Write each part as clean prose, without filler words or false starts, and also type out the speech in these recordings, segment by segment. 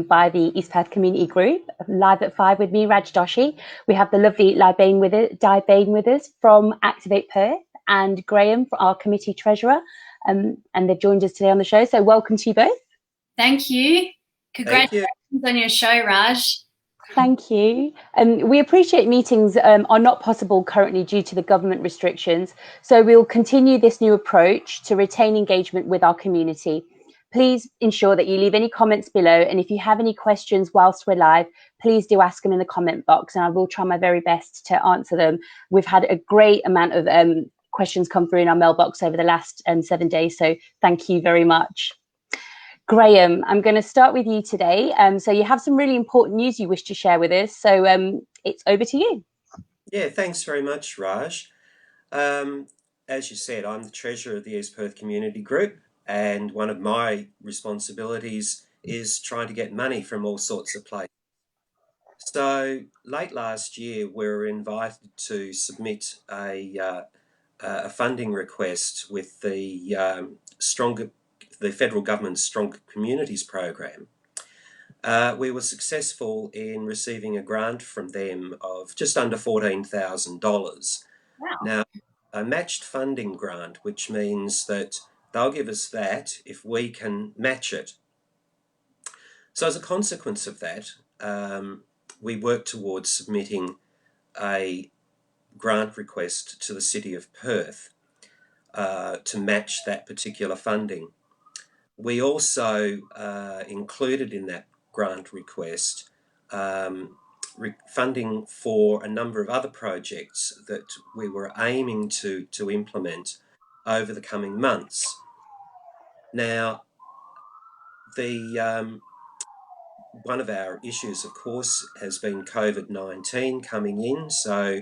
by the East Perth Community Group. Live at 5 with me, Raj Doshi. We have the lovely Di Bain with us from Activate Perth, and Graeme, our committee treasurer, and they've joined us today on the show. So welcome to you both. Thank you. Congratulations on your show, Raj. Thank you. We appreciate meetings are not possible currently due to the government restrictions, so we'll continue this new approach to retain engagement with our community. Please ensure that you leave any comments below, and if you have any questions whilst we're live, please do ask them in the comment box, and I will try my very best to answer them. We've had a great amount of questions come through in our mailbox over the last 7 days, so thank you very much. Graeme, I'm going to start with you today. So you have some really important news you wish to share with us. So it's over to you. Yeah, thanks very much, Raj. As you said, I'm the treasurer of the East Perth Community Group, and one of my responsibilities is trying to get money from all sorts of places. So late last year, we were invited to submit a funding request with the federal government's Stronger Communities program. We were successful in receiving a grant from them of just under $14,000. Wow. Now, a matched funding grant, which means that they'll give us that if we can match it. So as a consequence of that, we worked towards submitting a grant request to the City of Perth to match that particular funding. We also included in that grant request funding for a number of other projects that we were aiming to implement over the coming months. Now, one of our issues, of course, has been COVID-19 coming in. So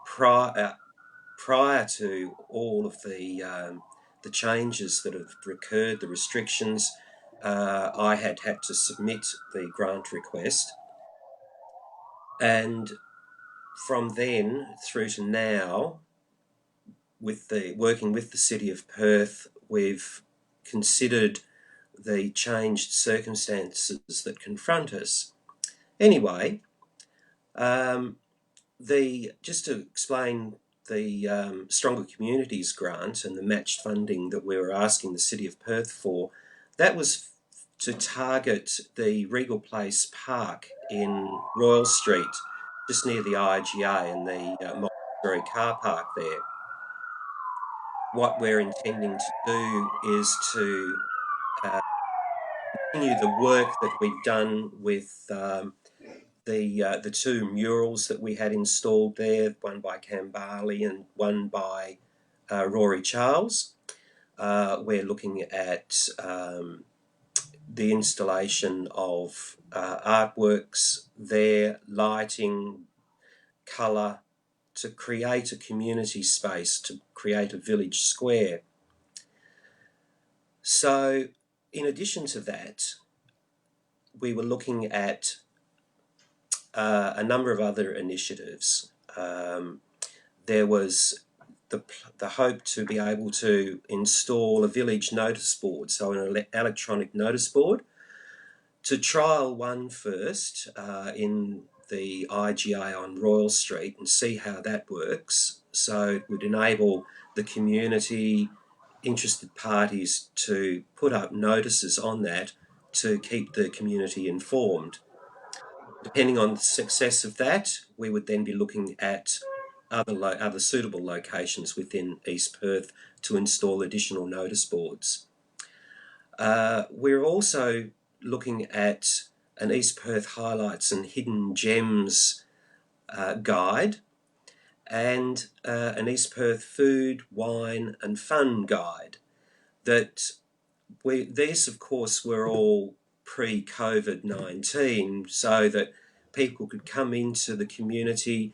prior to all of the changes that have occurred, the restrictions, I had to submit the grant request. And from then through to now, working with the City of Perth, we've considered the changed circumstances that confront us. Anyway, just to explain the Stronger Communities grant and the matched funding that we were asking the City of Perth for, that was to target the Regal Place Park in Royal Street, just near the IGA and the multi-storey car park there. What we're intending to do is to continue the work that we've done with the two murals that we had installed there, one by Cam Barley and one by Rory Charles. We're looking at the installation of artworks there, lighting, colour, to create a community space, to create a village square. So in addition to that, we were looking at a number of other initiatives. There was the hope to be able to install a village notice board, so an electronic notice board, to trial one first in the IGA on Royal Street and see how that works. So it would enable the community, interested parties to put up notices on that to keep the community informed. Depending on the success of that, we would then be looking at other suitable locations within East Perth to install additional notice boards. We're also looking at an East Perth highlights and hidden gems guide, and an East Perth food, wine and fun guide. These, of course, were all pre-COVID-19, so that people could come into the community,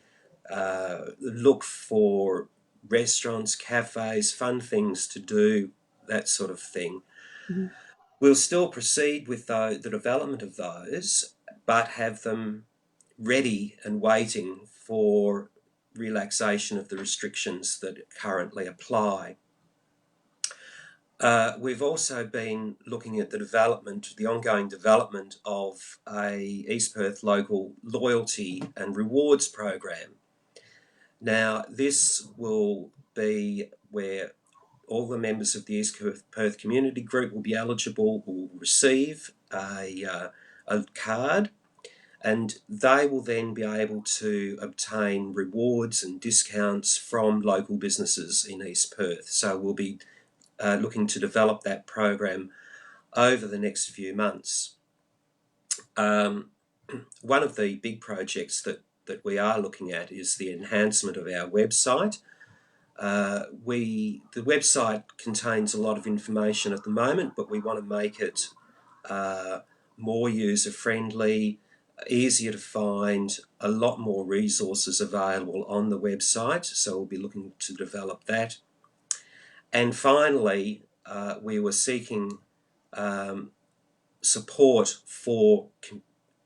look for restaurants, cafes, fun things to do, that sort of thing. Mm-hmm. We'll still proceed with the development of those, but have them ready and waiting for relaxation of the restrictions that currently apply. We've also been looking at the ongoing development of a East Perth local loyalty and rewards program. Now, this will be where all the members of the East Perth Community Group will be eligible, will receive a card, and they will then be able to obtain rewards and discounts from local businesses in East Perth. So we'll be looking to develop that program over the next few months. One of the big projects that we are looking at is the enhancement of our website. The website contains a lot of information at the moment, but we want to make it more user-friendly, easier to find, a lot more resources available on the website, so we'll be looking to develop that. And finally, we were seeking support for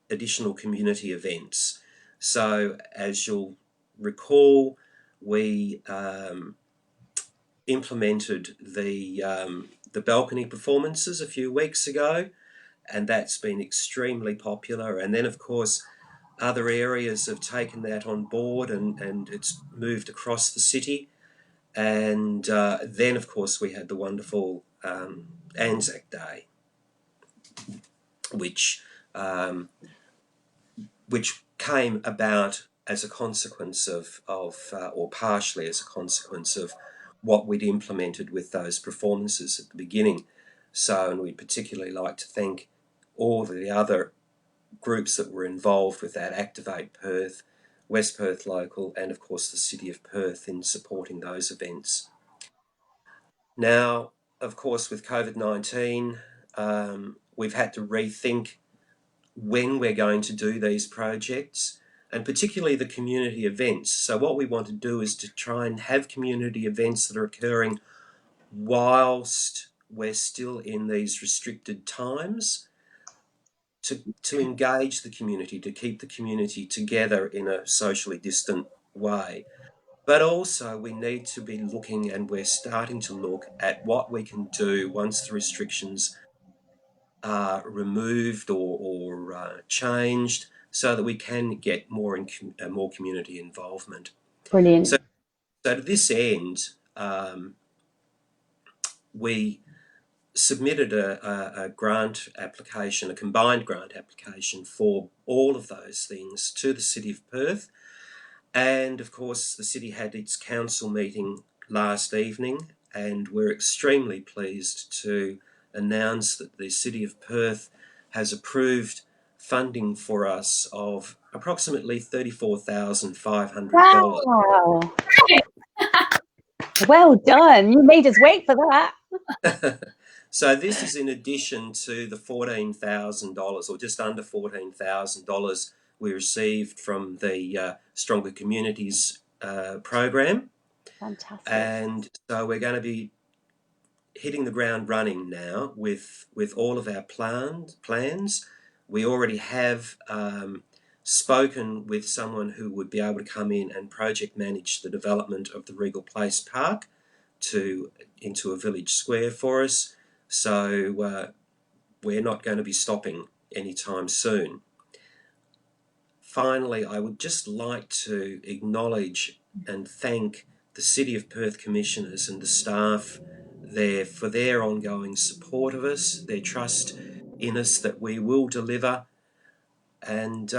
additional community events. So as you'll recall, we implemented the balcony performances a few weeks ago, and that's been extremely popular. And then, of course, other areas have taken that on board, and it's moved across the city. And then, of course, we had the wonderful Anzac Day, which came about as a consequence of or partially as a consequence of what we'd implemented with those performances at the beginning. So, and we'd particularly like to thank all the other groups that were involved with that, Activate Perth, West Perth Local, and of course the City of Perth in supporting those events. Now, of course, with COVID-19, we've had to rethink when we're going to do these projects, and particularly the community events. So what we want to do is to try and have community events that are occurring whilst we're still in these restricted times, to engage the community, to keep the community together in a socially distant way. But also we need to be looking, and we're starting to look at what we can do once the restrictions are removed or changed, so that we can get more community involvement. Brilliant. So to this end, we submitted a grant application, a combined grant application for all of those things to the City of Perth. And of course, the city had its council meeting last evening, and we're extremely pleased to announce that the City of Perth has approved funding for us of approximately $34,500. Wow. Well done. You made us wait for that. So this is in addition to the $14,000, or just under $14,000 we received from the Stronger Communities program. Fantastic. And so we're going to be hitting the ground running now with all of our plans. We already have spoken with someone who would be able to come in and project manage the development of the Regal Place Park into a village square for us. So we're not going to be stopping anytime soon. Finally, I would just like to acknowledge and thank the City of Perth Commissioners and the staff there for their ongoing support of us, their trust in us that we will deliver, and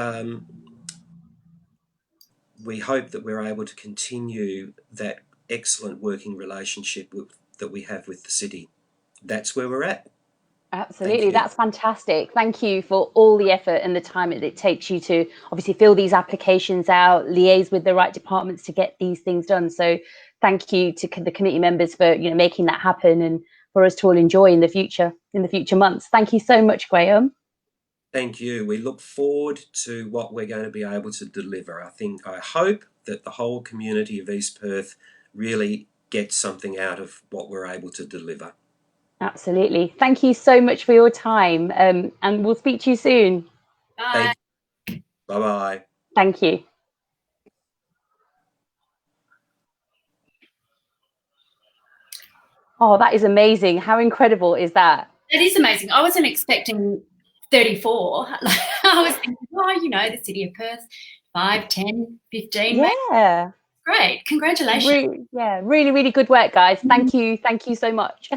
we hope that we're able to continue that excellent working relationship that we have with the city. That's where we're at. Absolutely, that's fantastic. Thank you for all the effort and the time it takes you to obviously fill these applications out, liaise with the right departments to get these things done. So thank you to the committee members for making that happen, and for us to all enjoy in the future months. Thank you so much, Graeme. Thank you. We look forward to what we're going to be able to deliver. I hope that the whole community of East Perth really gets something out of what we're able to deliver. Absolutely. Thank you so much for your time, and we'll speak to you soon. Bye. Bye-bye. Thank you. Oh, that is amazing. How incredible is that? It is amazing. I wasn't expecting 34. I was thinking, the city of Perth, 5, 10, 15, maybe. Yeah. Great. Congratulations. Really, really good work, guys. Thank you so much.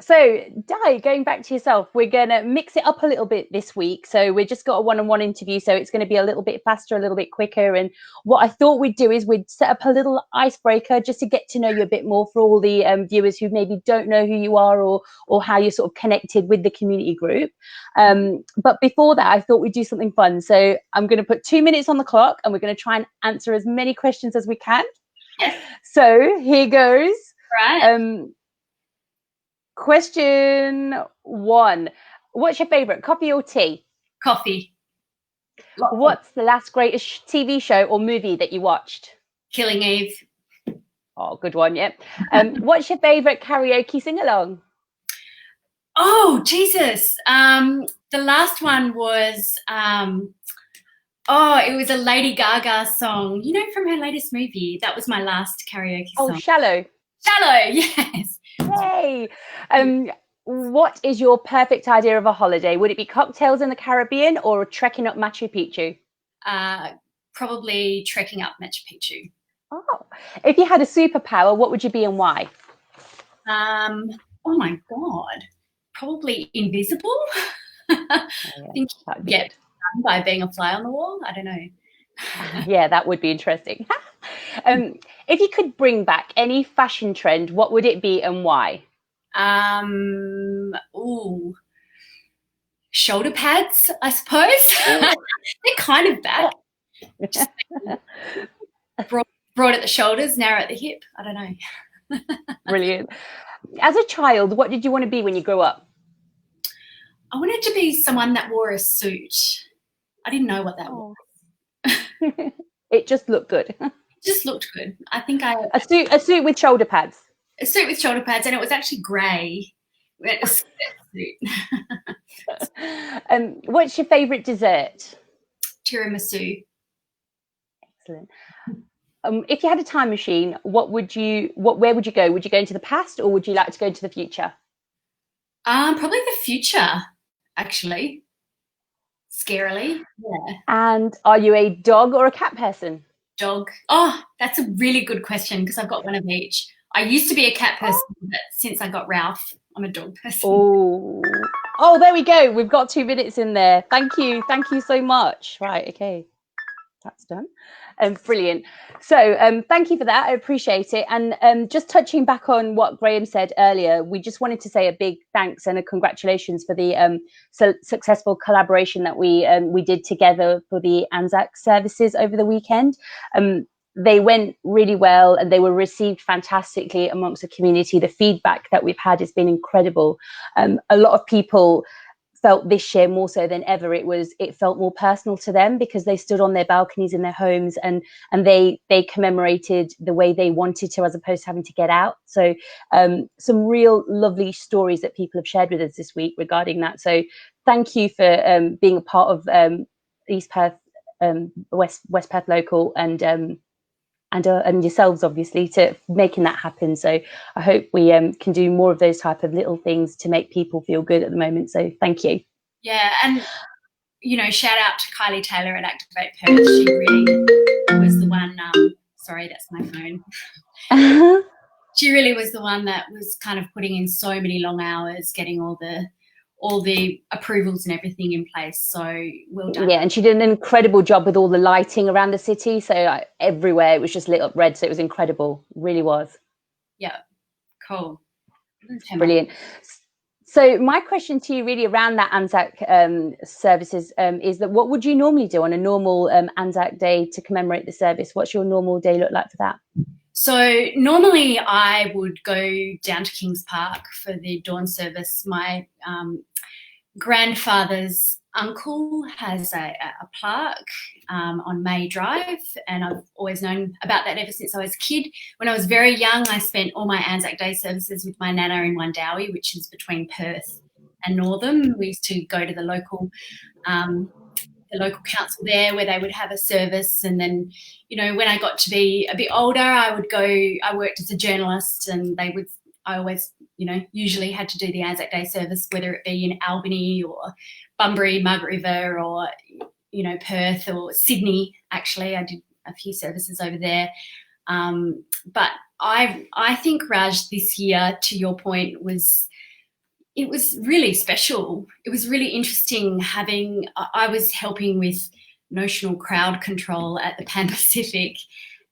So Di, going back to yourself, we're gonna mix it up a little bit this week. So we've just got a one-on-one interview, so it's going to be a little bit faster, a little bit quicker. And what I thought we'd do is we'd set up a little icebreaker just to get to know you a bit more for all the viewers who maybe don't know who you are or how you're sort of connected with the community group. But before that, I thought we'd do something fun. So I'm going to put 2 minutes on the clock, and we're going to try and answer as many questions as we can. Yes. So here goes. Right. Question 1. What's your favourite, coffee or tea? Coffee. What's the last greatest TV show or movie that you watched? Killing Eve. Oh, good one, yeah. What's your favourite karaoke sing-along? Oh, Jesus. The last one was... it was a Lady Gaga song, from her latest movie. That was my last karaoke song. Oh, Shallow. Shallow, yes. Yay. What is your perfect idea of a holiday? Would it be cocktails in the Caribbean or trekking up Machu Picchu? Probably trekking up Machu Picchu. Oh, if you had a superpower, what would you be and why? Oh my God. Probably invisible. I think, good. By being a fly on the wall. I don't know. Yeah, that would be interesting. If you could bring back any fashion trend, what would it be and why? Shoulder pads, I suppose. They're kind of back. Just broad at the shoulders, narrow at the hip. I don't know. Brilliant. As a child, what did you want to be when you grew up? I wanted to be someone that wore a suit. I didn't know what that was. It just looked good. It just looked good. I think a suit with shoulder pads. A suit with shoulder pads, and it was actually grey. It was a suit. What's your favourite dessert? Tiramisu. Excellent. If you had a time machine, where would you go? Would you go into the past, or would you like to go into the future? Probably the future, actually. Scarily, yeah. And are you a dog or a cat person? Dog. Oh, that's a really good question because I've got one of each. I used to be a cat person, but since I got Ralph, I'm a dog person. Oh, there we go. We've got 2 minutes in there. Thank you so much. Right, okay, that's done. Brilliant. So thank you for that. I appreciate it. And just touching back on what Graeme said earlier, we just wanted to say a big thanks and a congratulations for the successful collaboration that we did together for the Anzac services over the weekend. They went really well and they were received fantastically amongst the community. The feedback that we've had has been incredible. A lot of people felt this year more so than ever it felt more personal to them because they stood on their balconies in their homes and they commemorated the way they wanted to, as opposed to having to get out. So some real lovely stories that people have shared with us this week regarding that. So thank you for being a part of East Perth, West Perth Local, and yourselves, obviously, to making that happen. So I hope we can do more of those type of little things to make people feel good at the moment. So thank you. Yeah, and shout out to Kylie Taylor at Activate Perth. She really was the one. Sorry, that's my phone. She really was the one that was kind of putting in so many long hours, getting all the approvals and everything in place. So well done. Yeah, and she did an incredible job with all the lighting around the city. So everywhere it was just lit up red. So it was incredible. It really was. Yeah, cool. Brilliant. So my question to you really around that Anzac services is that what would you normally do on a normal Anzac day to commemorate the service? What's your normal day look like for that? So normally I would go down to Kings Park for the dawn service. My grandfather's uncle has a plaque on May Drive, and I've always known about that ever since I was a kid. When I was very young, I spent all my Anzac Day services with my nana in Wandowie, which is between Perth and Northam. We used to go to the local council there where they would have a service, and then when I got to be a bit older, I worked as a journalist, and they would I always, usually had to do the Anzac Day service, whether it be in Albany or Bunbury, Margaret River, or, Perth or Sydney. Actually, I did a few services over there. But I think, Raj, this year, to your point, it was really special. It was really interesting I was helping with notional crowd control at the Pan Pacific.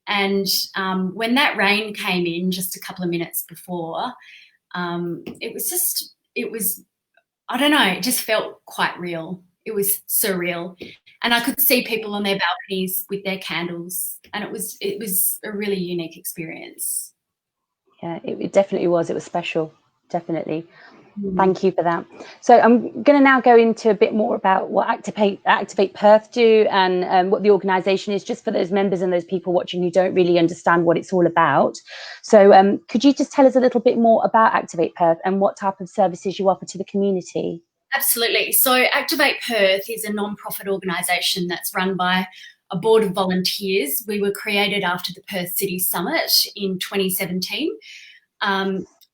And when that rain came in just a couple of minutes before, it just felt quite real. It was surreal. And I could see people on their balconies with their candles, and it was a really unique experience. Yeah, it definitely was. It was special, definitely. Thank you for that. So I'm going to now go into a bit more about what Activate Perth do, and what the organisation is, just for those members and those people watching who don't really understand what it's all about. So could you just tell us a little bit more about Activate Perth and what type of services you offer to the community? Absolutely. So Activate Perth is a non-profit organisation that's run by a board of volunteers. We were created after the Perth City Summit in 2017.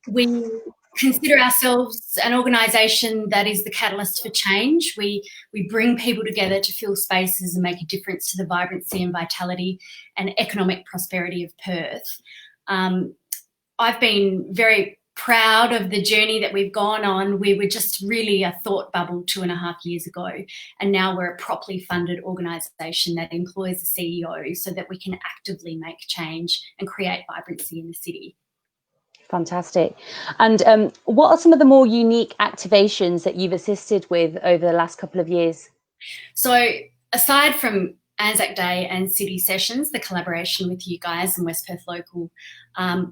We consider ourselves an organisation that is the catalyst for change. We bring people together to fill spaces and make a difference to the vibrancy and vitality and economic prosperity of Perth. I've been very proud of the journey that we've gone on. We were just really a thought bubble 2.5 years ago, and now we're a properly funded organisation that employs a CEO so that we can actively make change and create vibrancy in the city. Fantastic. And what are some of the more unique activations that you've assisted with over the last couple of years? So aside from Anzac Day and City Sessions, the collaboration with you guys and West Perth Local,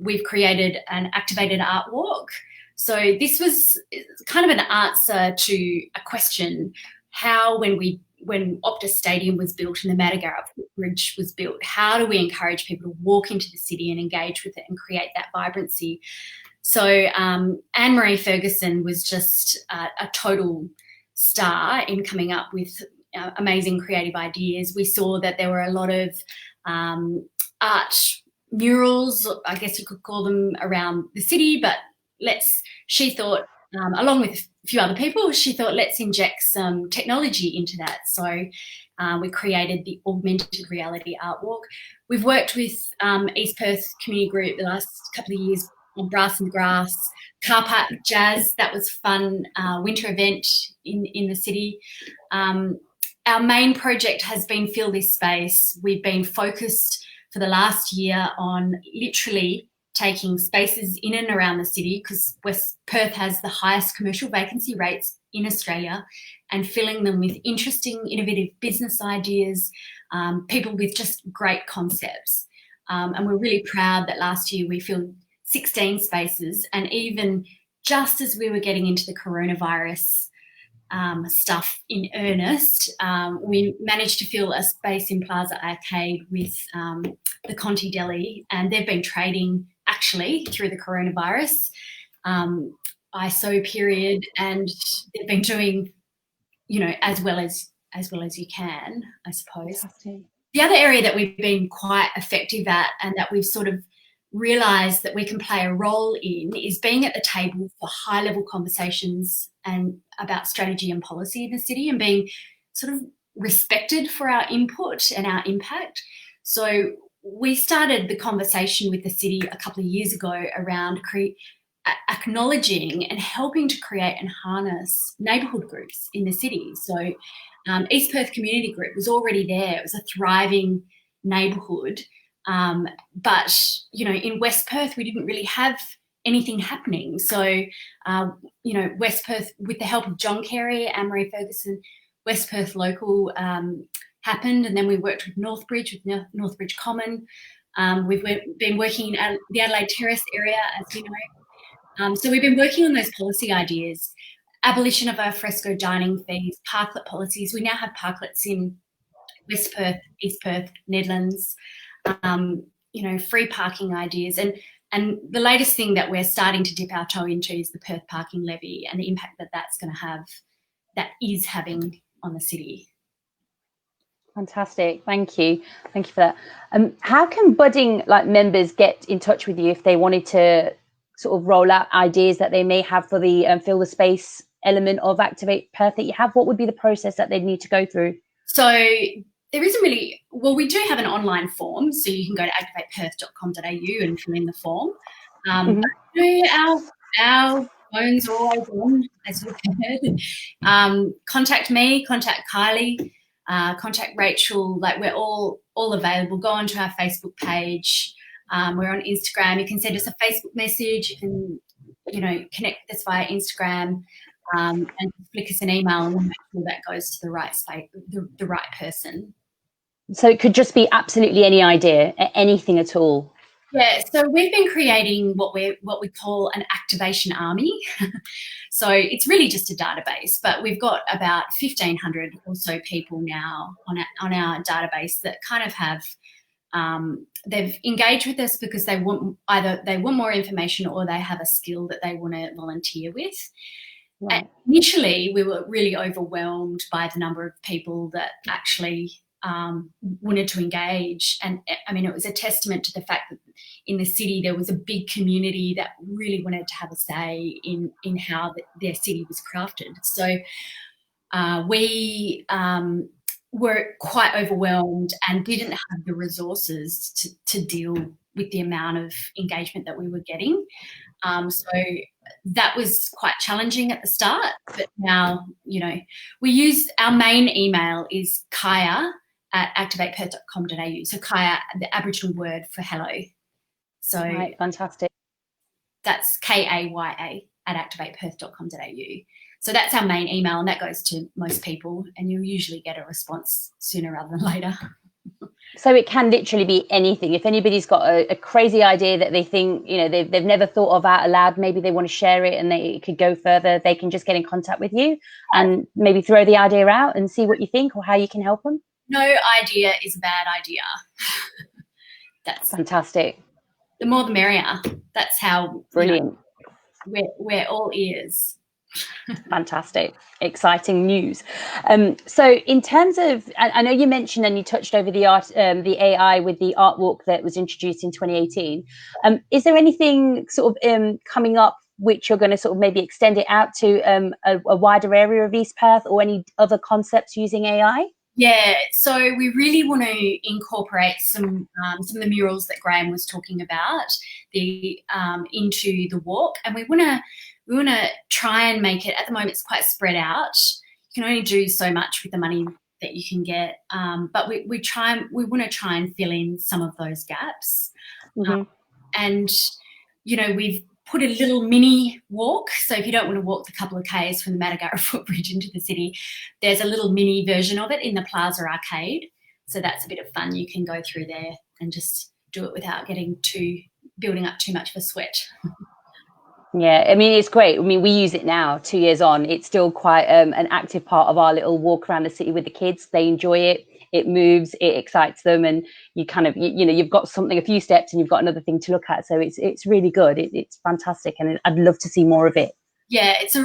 we've created an activated art walk. So this was kind of an answer to a question: how, when Optus Stadium was built and the Matagara Bridge was built, how do we encourage people to walk into the city and engage with it and create that vibrancy? So Anne-Marie Ferguson was just a total star in coming up with amazing creative ideas. We saw that there were a lot of art murals, I guess you could call them, around the city, but she thought, along with a few other people, she thought, let's inject some technology into that. So we created the Augmented Reality Art Walk. We've worked with East Perth Community Group the last couple of years on Brass and Grass, Car Park Jazz. That was fun winter event in the city. Our main project has been Fill This Space. We've been focused for the last year on literally taking spaces in and around the city, because West Perth has the highest commercial vacancy rates in Australia, and filling them with interesting, innovative business ideas, people with just great concepts. And we're really proud that last year we filled 16 spaces, and even just as we were getting into the coronavirus stuff in earnest, we managed to fill a space in Plaza Arcade with the Conti Deli, and they've been trading actually through the coronavirus ISO period, and they've been doing, as well as you can, I suppose. Fantastic. The other area that we've been quite effective at, and that we've sort of realised that we can play a role in, is being at the table for high-level conversations and about strategy and policy in the city, and being sort of respected for our input and our impact. So we started the conversation with the city a couple of years ago around acknowledging and helping to create and harness neighbourhood groups in the city. So East Perth Community Group was already there. It was a thriving neighbourhood. But, in West Perth, we didn't really have anything happening. So, West Perth, with the help of John Carey, Anne-Marie Ferguson, West Perth Local happened, and then we worked with Northbridge, with Northbridge Common. We've been working in the Adelaide Terrace area, as you know. So we've been working on those policy ideas: abolition of al fresco dining fees, parklet policies. We now have parklets in West Perth, East Perth, Nedlands. Free parking ideas, and the latest thing that we're starting to dip our toe into is the Perth parking levy and the impact that is having on the city. Fantastic. Thank you for that. How can budding members get in touch with you if they wanted to sort of roll out ideas that they may have for the fill the space element of Activate Perth that you have? What would be the process that they'd need to go through? So there isn't really, well, we do have an online form, so you can go to activateperth.com.au and fill in the form. But, you know, our phones are always on, as you've heard. Contact me, contact Kylie, contact Rachel. Like, we're all available. Go onto our Facebook page. We're on Instagram. You can send us a Facebook message. You can, you know, connect with us via Instagram, and flick us an email, and we'll make sure that goes to the right space, the right person. So it could just be absolutely any idea, anything at all. Yeah, so we've been creating what we call an activation army. So it's really just a database, but we've got about 1,500 or so people now on our database that kind of have they've engaged with us because they want more information, or they have a skill that they want to volunteer with. Right. Initially, we were really overwhelmed by the number of people that actually wanted to engage. And I mean, it was a testament to the fact that in the city there was a big community that really wanted to have a say in how their city was crafted. So we were quite overwhelmed and didn't have the resources to deal with the amount of engagement that we were getting. So that was quite challenging at the start, but now, you know, we use our main email is kaya@activateperth.com.au. So Kaya, the Aboriginal word for hello. So right, fantastic. That's KAYA@activateperth.com.au. So that's our main email, and that goes to most people, and you'll usually get a response sooner rather than later. So it can literally be anything. If anybody's got a crazy idea that they think, you know, they've never thought of out aloud, maybe they want to share it and they could go further, they can just get in contact with you and maybe throw the idea out and see what you think or how you can help them. No idea is a bad idea. That's fantastic. The more the merrier. That's how. Brilliant. You know, we're all ears. Fantastic, exciting news. So in terms of, I know you mentioned and you touched over the AI with the art walk that was introduced in 2018. Is there anything sort of coming up which you're going to sort of maybe extend it out to a wider area of East Perth, or any other concepts using AI? Yeah, so we really want to incorporate some of the murals that Graeme was talking about into the walk, and we want to try and make it. At the moment, it's quite spread out. You can only do so much with the money that you can get, but we want to try and fill in some of those gaps. Mm-hmm. And you know, we've put a little mini walk. So if you don't want to walk the couple of Ks from the Matagara footbridge into the city, there's a little mini version of it in the Plaza Arcade. So that's a bit of fun. You can go through there and just do it without building up too much of a sweat. Yeah, I mean, it's great. I mean, we use it now, 2 years on. It's still quite an active part of our little walk around the city with the kids. They enjoy it. It moves, it excites them, and you kind of, you know, you've got something, a few steps, and you've got another thing to look at. So it's really good. It's fantastic, and I'd love to see more of it. Yeah, it's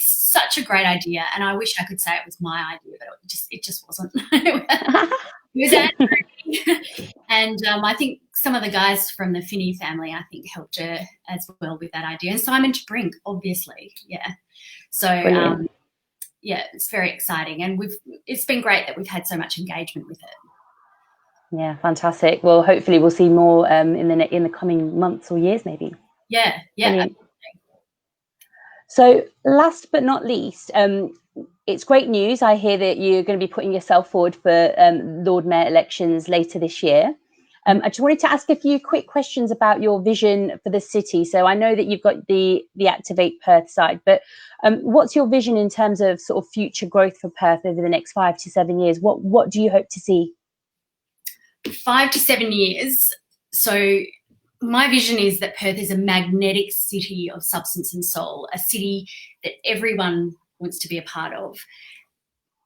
such a great idea, and I wish I could say it was my idea, but it just wasn't. It was Andrew. And I think some of the guys from the Finney family, I think, helped her as well with that idea, and Simon Brink, obviously, yeah. So yeah, it's very exciting, and it's been great that we've had so much engagement with it. Yeah, fantastic. Well, hopefully we'll see more in the coming months or years, maybe. Yeah. Brilliant. So last but not least, it's great news. I hear that you're going to be putting yourself forward for Lord Mayor elections later this year. I just wanted to ask a few quick questions about your vision for the city. So I know that you've got the Activate Perth side, but what's your vision in terms of sort of future growth for Perth over the next 5 to 7 years? What do you hope to see? 5 to 7 years. So my vision is that Perth is a magnetic city of substance and soul, a city that everyone wants to be a part of.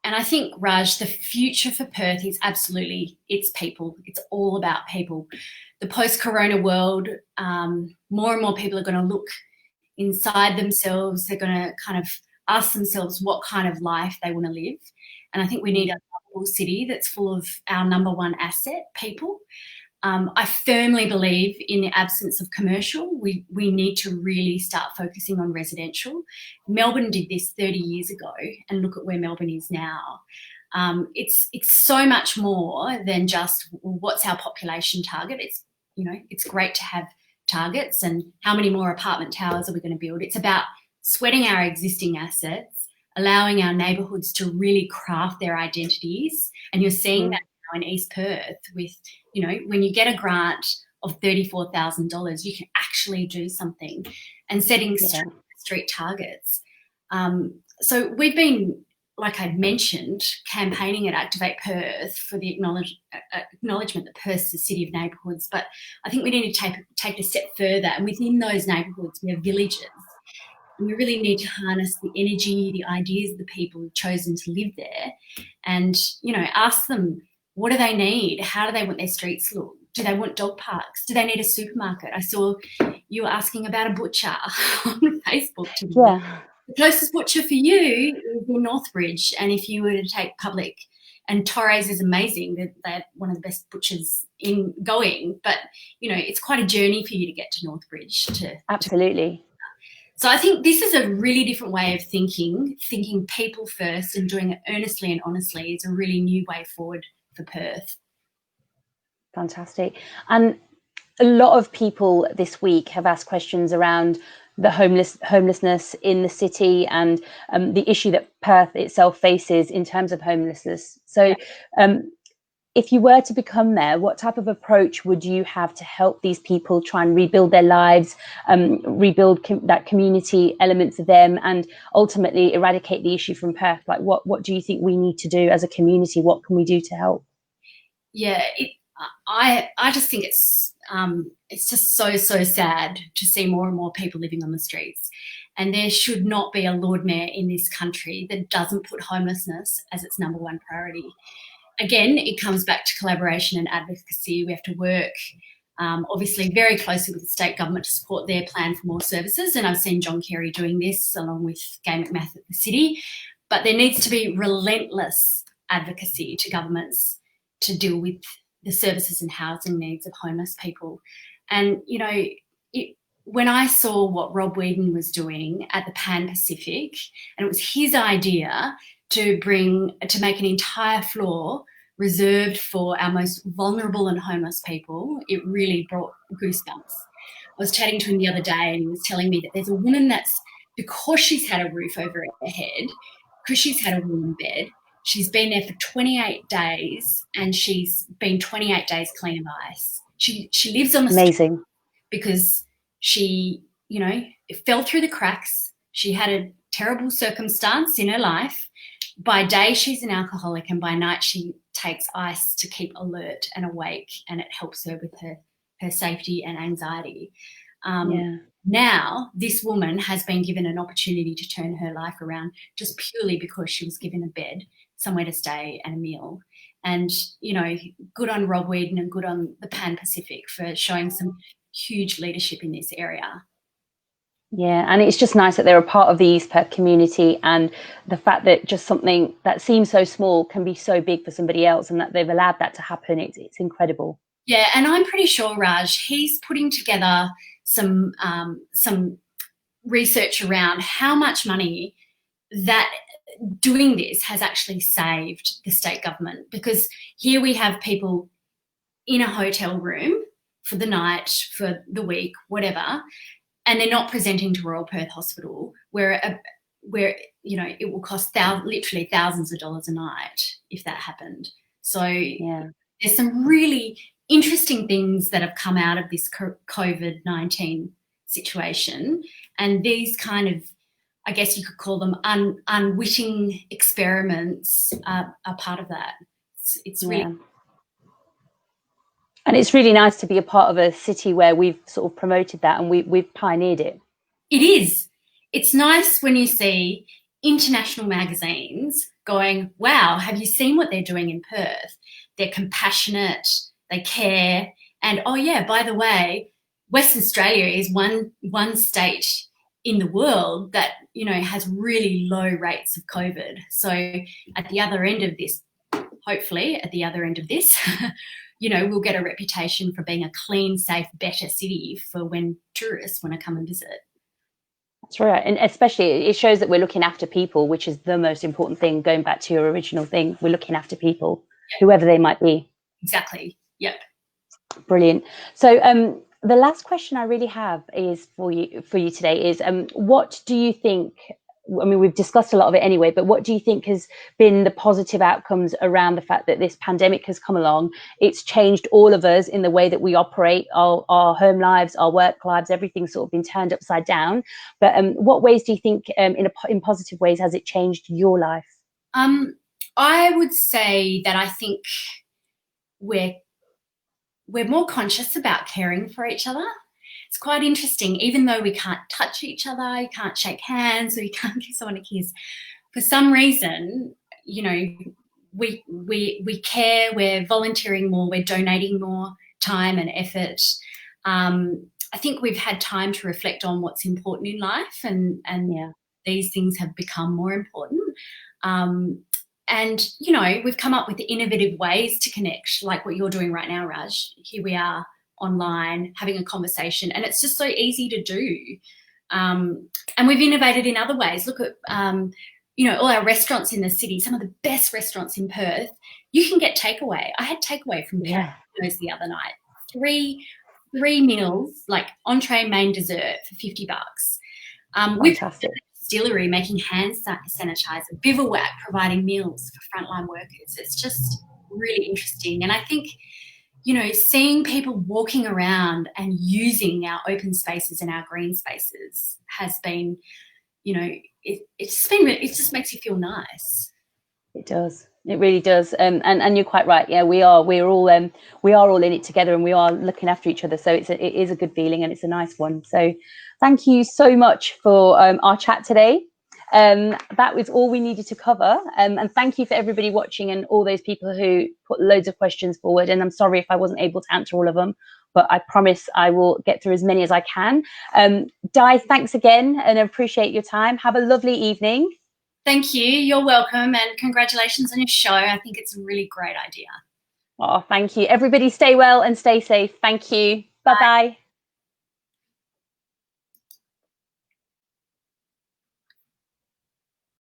And I think, Raj, the future for Perth is absolutely, it's people. It's all about people. The post-corona world, more and more people are going to look inside themselves. They're going to kind of ask themselves what kind of life they want to live. And I think we need a lovable city that's full of our number one asset, people. I firmly believe in the absence of commercial. We need to really start focusing on residential. Melbourne did this 30 years ago, and look at where Melbourne is now. It's so much more than just what's our population target. It's, you know, it's great to have targets and how many more apartment towers are we going to build. It's about sweating our existing assets, allowing our neighbourhoods to really craft their identities. And you're seeing that now in East Perth with, you know, when you get a grant of $34,000, you can actually do something, and setting street targets. So we've been, like I'd mentioned, campaigning at Activate Perth for the acknowledgement that Perth's a city of neighbourhoods, but I think we need to take a step further, and within those neighbourhoods we have villages, and we really need to harness the energy, the ideas of the people who've chosen to live there, and, you know, ask them, what do they need? How do they want their streets look? Do they want dog parks? Do they need a supermarket? I saw you were asking about a butcher on Facebook today. Yeah. The closest butcher for you is in Northbridge, and if you were to take public, and Torres is amazing, they're one of the best butchers in going, but, you know, it's quite a journey for you to get to Northbridge. Absolutely. So I think this is a really different way of thinking people first and doing it earnestly and honestly is a really new way forward for Perth. Fantastic. And a lot of people this week have asked questions around the homelessness in the city and the issue that Perth itself faces in terms of homelessness. So if you were to become mayor, what type of approach would you have to help these people try and rebuild their lives, rebuild that community elements of them, and ultimately eradicate the issue from Perth? Like, what do you think we need to do as a community? What can we do to help? Yeah, I just think it's just so sad to see more and more people living on the streets, and there should not be a Lord Mayor in this country that doesn't put homelessness as its number one priority. Again, it comes back to collaboration and advocacy. We have to work, obviously, very closely with the state government to support their plan for more services, and I've seen John Kerry doing this along with Graeme McCullagh at the city, but there needs to be relentless advocacy to governments to deal with the services and housing needs of homeless people. And, you know, when I saw what Rob Whedon was doing at the Pan Pacific, and it was his idea to make an entire floor reserved for our most vulnerable and homeless people, it really brought goosebumps. I was chatting to him the other day, and he was telling me that there's a woman that's, because she's had a roof over her head, because she's had a warm bed, she's been there for 28 days, and she's been 28 days clean of ice. She lives on the Amazing. street because she, you know, it fell through the cracks. She had a terrible circumstance in her life. By day, she's an alcoholic, and by night, she takes ice to keep alert and awake, and it helps her with her safety and anxiety. Now, this woman has been given an opportunity to turn her life around just purely because she was given a bed, somewhere to stay, and a meal. And, you know, good on Rob Whedon and good on the Pan Pacific for showing some huge leadership in this area. Yeah, and it's just nice that they're a part of the East Perth community, and the fact that just something that seems so small can be so big for somebody else, and that they've allowed that to happen. It's incredible. Yeah, and I'm pretty sure, Raj, he's putting together some research around how much money that doing this has actually saved the state government, because here we have people in a hotel room for the night, for the week, whatever, and they're not presenting to Royal Perth Hospital, where you know, it will cost literally thousands of dollars a night if that happened. So there's some really interesting things that have come out of this COVID-19 situation, and these kind of, I guess you could call them unwitting experiments are part of that. It's really... And it's really nice to be a part of a city where we've sort of promoted that, and we've pioneered it. It is. It's nice when you see international magazines going, wow, have you seen what they're doing in Perth? They're compassionate, they care, and oh yeah, by the way, Western Australia is one state in the world that, you know, has really low rates of COVID. So at the other end of this hopefully at the other end of this, we'll get a reputation for being a clean, safe, better city for when tourists want to come and visit. That's right. And especially it shows that we're looking after people, which is the most important thing. Going back to your original thing, we're looking after people, whoever they might be. Exactly. Yep. Brilliant. So the last question I really have is for you today is what do you think, I mean, we've discussed a lot of it anyway, but what do you think has been the positive outcomes around the fact that this pandemic has come along? It's changed all of us in the way that we operate, our home lives, our work lives, everything's sort of been turned upside down. But what ways do you think, in positive ways, has it changed your life? I would say that I think we're more conscious about caring for each other. It's quite interesting, even though we can't touch each other, you can't shake hands, or you can't give someone a kiss. For some reason, we care, we're volunteering more, we're donating more time and effort. I think we've had time to reflect on what's important in life, and these things have become more important. And, we've come up with innovative ways to connect, like what you're doing right now, Raj. Here we are online having a conversation, and it's just so easy to do. And we've innovated in other ways. Look at, all our restaurants in the city, some of the best restaurants in Perth, you can get takeaway. I had takeaway from Karaoke the other night. Three meals, like entree, main, dessert for $50. Fantastic. Distillery making hand sanitizer, Bivouac providing meals for frontline workers. It's just really interesting. And I think, seeing people walking around and using our open spaces and our green spaces has been, it just makes you feel nice. It does. It really does. And you're quite right. Yeah, we're all in it together, and we are looking after each other. So it is a good feeling, and it's a nice one. So thank you so much for our chat today. That was all we needed to cover. And thank you for everybody watching and all those people who put loads of questions forward. And I'm sorry if I wasn't able to answer all of them, but I promise I will get through as many as I can. Di, thanks again, and I appreciate your time. Have a lovely evening. Thank you. You're welcome, and congratulations on your show. I think it's a really great idea. Oh, thank you. Everybody stay well and stay safe. Thank you. Bye-bye.